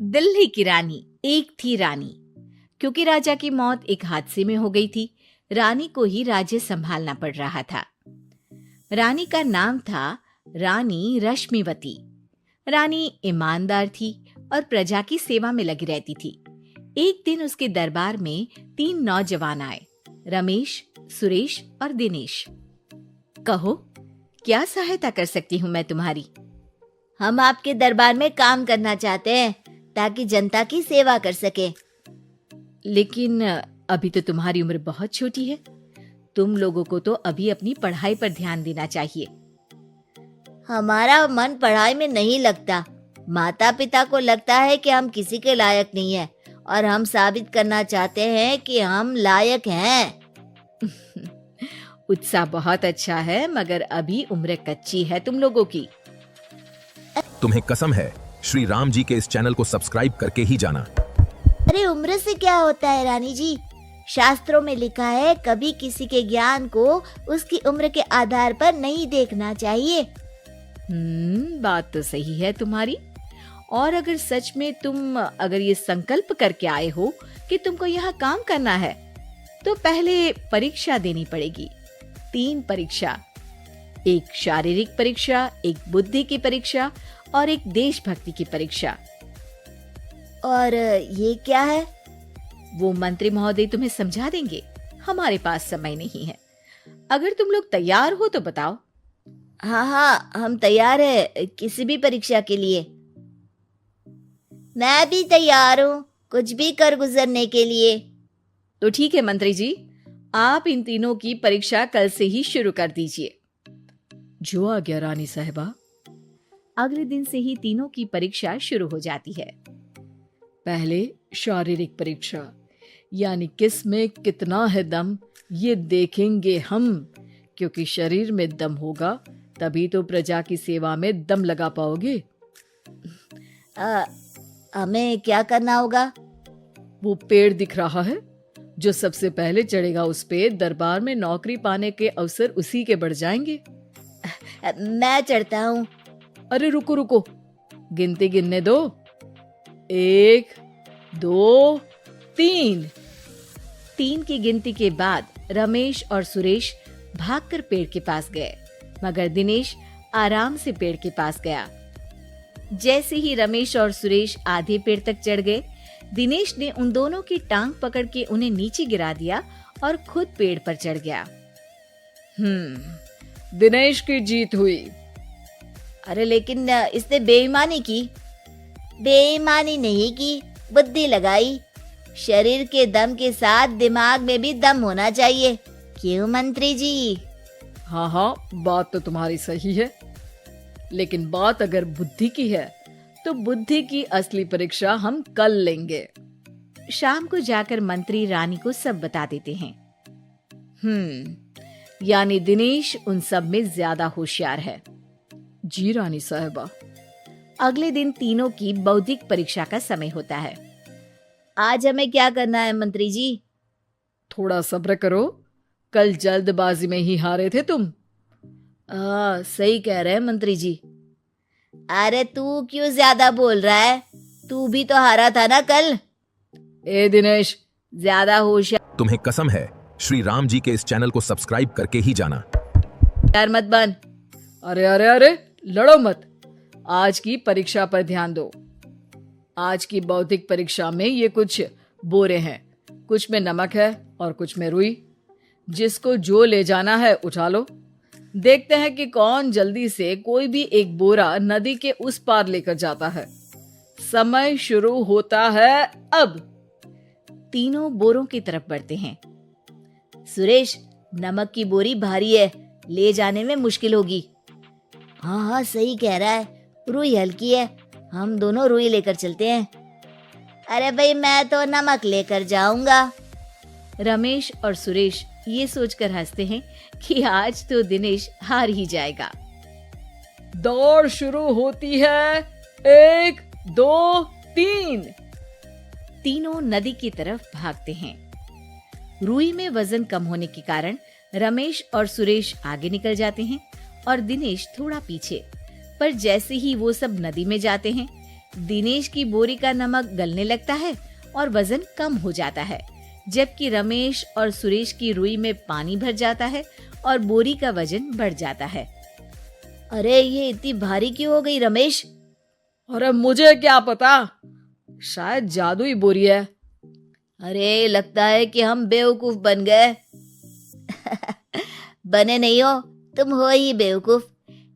दिल्ली की रानी। एक थी रानी। क्योंकि राजा की मौत एक हादसे में हो गई थी, रानी को ही राज्य संभालना पड़ रहा था। रानी का नाम था रानी रश्मिवती। रानी ईमानदार थी और प्रजा की सेवा में लगी रहती थी। एक दिन उसके दरबार में 3 नौजवान आए, रमेश, सुरेश और दिनेश। कहो, क्या सहायता कर सकती हूँ मैं तुम्हारी? हम आपके दरबार में काम करना चाहते हैं ताकि जनता की सेवा कर सके। लेकिन अभी तो तुम्हारी उम्र बहुत छोटी है। तुम लोगों को तो अभी अपनी पढ़ाई पर ध्यान देना चाहिए। हमारा मन पढ़ाई में नहीं लगता। माता पिता को लगता है कि हम किसी के लायक नहीं हैं और हम साबित करना चाहते हैं कि हम लायक हैं। उत्साह बहुत अच्छा है, मगर अभी उम्र कच्ची है तुम लोगों की। तुम्हें कसम है, श्री राम जी के इस चैनल को सब्सक्राइब करके ही जाना। अरे उम्र से क्या होता है रानी जी? शास्त्रों में लिखा है कभी किसी के ज्ञान को उसकी उम्र के आधार पर नहीं देखना चाहिए। बात तो सही है तुम्हारी। और अगर सच में तुम ये संकल्प करके आए हो कि तुमको यहाँ काम करना है, तो पहले परीक्षा देनी पड़ेगी। 3 परीक्षा, एक शारीरिक परीक्षा, एक बुद्धि की परीक्षा और एक देशभक्ति की परीक्षा। और ये क्या है? वो मंत्री महोदय तुम्हें समझा देंगे। हमारे पास समय नहीं है। अगर तुम लोग तैयार हो तो बताओ। हाँ, हम तैयार है किसी भी परीक्षा के लिए। मैं भी तैयार हूँ कुछ भी कर गुजरने के लिए। तो ठीक है मंत्री जी, आप इन तीनों की परीक्षा कल से ही शुरू कर दीजिए। जो आ गया रानी साहिबा। अगले दिन से ही तीनों की परीक्षा शुरू हो जाती है। पहले शारीरिक परीक्षा, यानी किस में कितना है दम, ये देखेंगे हम। क्योंकि शरीर में दम होगा तभी तो प्रजा की सेवा में दम लगा पाओगे। हमें क्या करना होगा? वो पेड़ दिख रहा है, जो सबसे पहले चढ़ेगा उस पे दरबार में नौकरी पाने के अवसर उसी के बढ़ जाएंगे। मैं चढ़ता हूँ। अरे रुको, गिनती गिनने दो। 1, 2, 3। 3 की गिनती के बाद रमेश और सुरेश भागकर पेड़ के पास गए, मगर दिनेश आराम से पेड़ के पास गया। जैसे ही रमेश और सुरेश आधे पेड़ तक चढ़ गए, दिनेश ने उन दोनों की टांग पकड़ के उन्हें नीचे गिरा दिया और खुद पेड़ पर चढ़ गया। दिनेश की जीत हुई। अरे लेकिन इसने बेईमानी की। बेईमानी नहीं की, बुद्धि लगाई। शरीर के दम के साथ दिमाग में भी दम होना चाहिए। क्यों मंत्री जी? हाँ, बात तो तुम्हारी सही है। लेकिन बात अगर बुद्धि की है तो बुद्धि की असली परीक्षा हम कल लेंगे। शाम को जाकर मंत्री रानी को सब बता देते हैं। यानी दिनेश उन सब में ज्यादा होशियार है। जी रानी साहिबा। अगले दिन तीनों की बौद्धिक परीक्षा का समय होता है। आज हमें क्या करना है मंत्री जी? थोड़ा सब्र करो, कल जल्दबाजी में ही हारे थे तुम। सही कह रहे हैं मंत्री जी। अरे तू क्यों ज्यादा बोल रहा है? तू भी तो हारा था ना कल। ए दिनेश, ज्यादा होशियार तुम्हें कसम है, श्री राम जी के इस चैनल को सब्सक्राइब करके ही जाना। मत बन। अरे, लड़ो मत। आज की परीक्षा पर ध्यान दो। आज की बौद्धिक परीक्षा में ये कुछ बोरे हैं, कुछ में नमक है और कुछ में रुई। जिसको जो ले जाना है उठा लो। देखते हैं कि कौन जल्दी से कोई भी एक बोरा नदी के उस पार लेकर जाता है। समय शुरू होता है अब। तीनों बोरों की तरफ बढ़ते हैं। सुरेश, नमक की बोरी भारी है, ले जाने में मुश्किल होगी। हाँ, सही कह रहा है। रुई हल्की है, हम दोनों रुई लेकर चलते हैं। अरे भाई, मैं तो नमक लेकर जाऊंगा। रमेश और सुरेश ये सोचकर हंसते हैं कि आज तो दिनेश हार ही जाएगा। दौड़ शुरू होती है। 1, 2, 3। तीनों नदी की तरफ भागते हैं। रुई में वजन कम होने के कारण रमेश और सुरेश आगे निकल जाते हैं और दिनेश थोड़ा पीछे। पर जैसे ही वो सब नदी में जाते हैं, दिनेश की बोरी का नमक गलने लगता है और वजन कम हो जाता है, जबकि रमेश और सुरेश की रुई में पानी भर जाता है और बोरी का वजन बढ़ जाता है। अरे ये इतनी भारी क्यों हो गई रमेश? अरे मुझे क्या पता, शायद जादुई बोरी है। अरे लगता है कि हम बेवकूफ बन गए। बने नहीं हो, तुम हो ही बेवकूफ।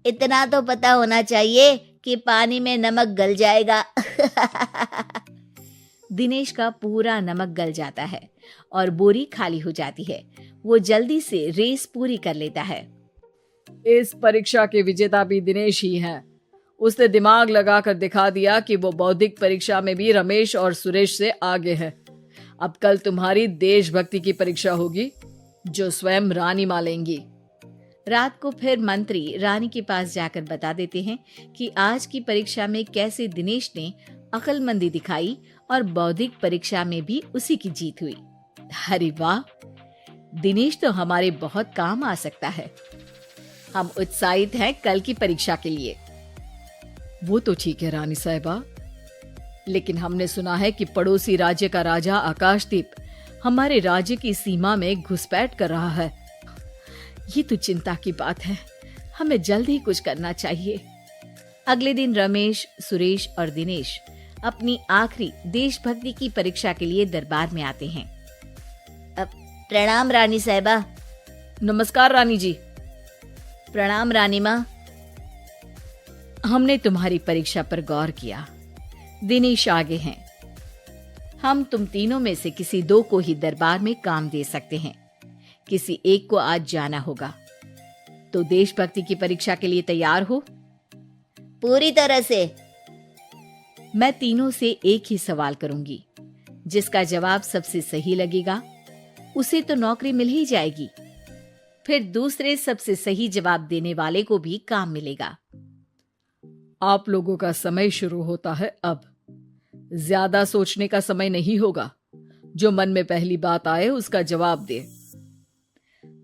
इतना तो पता होना चाहिए कि पानी में नमक गल जाएगा। दिनेश का पूरा नमक गल जाता है और बोरी खाली हो जाती है। वो जल्दी से रेस पूरी कर लेता है। इस परीक्षा के विजेता भी दिनेश ही हैं। उसने दिमाग लगाकर दिखा दिया कि वो बौद्धिक परीक्षा में भी रमेश और सुरेश से आगे है। अब कल तुम्हारी देशभक्ति की परीक्षा होगी, जो स्वयं रानी माँ लेंगी। रात को फिर मंत्री रानी के पास जाकर बता देते हैं कि आज की परीक्षा में कैसे दिनेश ने अक्लमंदी दिखाई और बौद्धिक परीक्षा में भी उसी की जीत हुई। अरे वाह, दिनेश तो हमारे बहुत काम आ सकता है। हम उत्साहित हैं कल की परीक्षा के लिए। वो तो ठीक है रानी साहिबा, लेकिन हमने सुना है कि पड़ोसी राज्य का राजा आकाशदीप हमारे राज्य की सीमा में घुसपैठ कर रहा है। ये तो चिंता की बात है, हमें जल्द ही कुछ करना चाहिए। अगले दिन रमेश, सुरेश और दिनेश अपनी आखिरी देशभक्ति की परीक्षा के लिए दरबार में आते हैं। प्रणाम रानी साहिबा। नमस्कार रानी जी। प्रणाम रानी माँ। हमने तुम्हारी परीक्षा पर गौर किया। दिनेश आगे हैं। हम तुम तीनों में से किसी दो को ही दरबार में काम दे सकते हैं। किसी एक को आज जाना होगा। तो देशभक्ति की परीक्षा के लिए तैयार हो? पूरी तरह से। मैं तीनों से एक ही सवाल करूंगी। जिसका जवाब सबसे सही लगेगा उसे तो नौकरी मिल ही जाएगी। फिर दूसरे सबसे सही जवाब देने वाले को भी काम मिलेगा। आप लोगों का समय शुरू होता है अब। ज्यादा सोचने का समय नहीं होगा। जो मन में पहली बात आए उसका जवाब दे।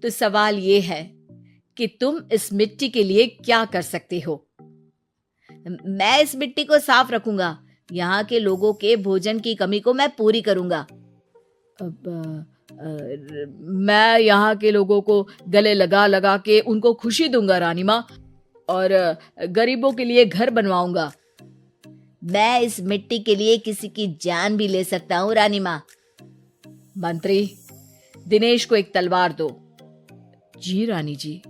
तो सवाल ये है कि तुम इस मिट्टी के लिए क्या कर सकते हो? मैं इस मिट्टी को साफ रखूंगा। यहाँ के लोगों के भोजन की कमी को मैं पूरी करूंगा। मैं यहाँ के लोगों को गले लगा लगा के उनको खुशी दूंगा रानी माँ, और गरीबों के लिए घर बनवाऊंगा। मैं इस मिट्टी के लिए किसी की जान भी ले सकता हूँ रानी माँ। मंत्री, दिनेश को एक तलवार दो। जी रानी जी।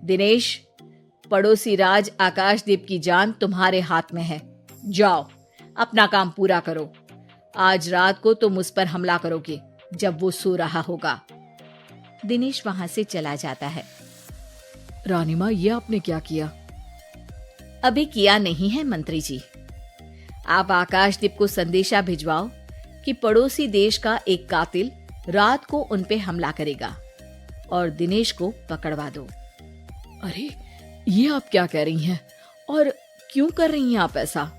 दिनेश, पड़ोसी राज आकाशदीप की जान तुम्हारे हाथ में है। जाओ, अपना काम पूरा करो। आज रात को तुम उस पर हमला करोगे जब वो सो रहा होगा। दिनेश वहां से चला जाता है। रानी माँ, ये आपने क्या किया? अभी किया नहीं है मंत्री जी। आप आकाशदीप को संदेशा भिजवाओ कि पड़ोसी देश का एक कातिल रात को उन पे हमला करेगा और दिनेश को पकड़वा दो। अरे, ये आप क्या कह रही हैं? और क्यों कर रही हैं आप ऐसा?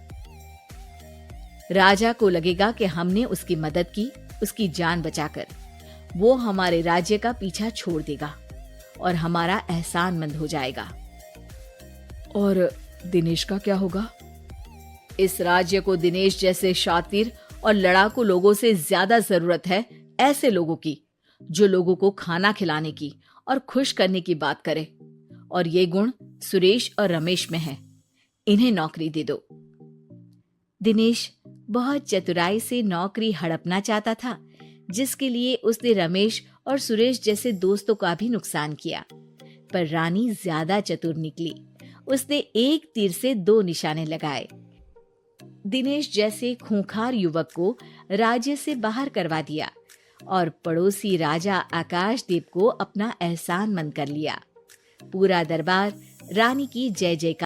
राजा को लगेगा कि हमने उसकी मदद की, उसकी जान बचाकर। वो हमारे राज्य का पीछा छोड़ देगा और हमारा एहसानमंद हो जाएगा। और दिनेश का क्या होगा? इस राज्य को दिनेश जैसे शातिर और लड़ाकू लोगों से ज्यादा जरूरत है, ऐसे लोगों की जो लोगों को खाना खिलाने की और खुश करने की बात करे। और ये गुण सुरेश और रमेश में है। इन्हें नौकरी दे दो। दिनेश बहुत चतुराई से नौकरी हड़पना चाहता था, जिसके लिए उसने रमेश और सुरेश जैसे दोस्तों का भी नुकसान किया। पर रानी ज्यादा चतुर निकली। उसने एक तीर से दो निशाने लगाए। दिनेश जैसे खूंखार युवक को राज्य से बाहर करवा दिया और पड़ोसी राजा आकाशदीप को अपना एहसानमंद कर लिया। पूरा दरबार रानी की जय जयकार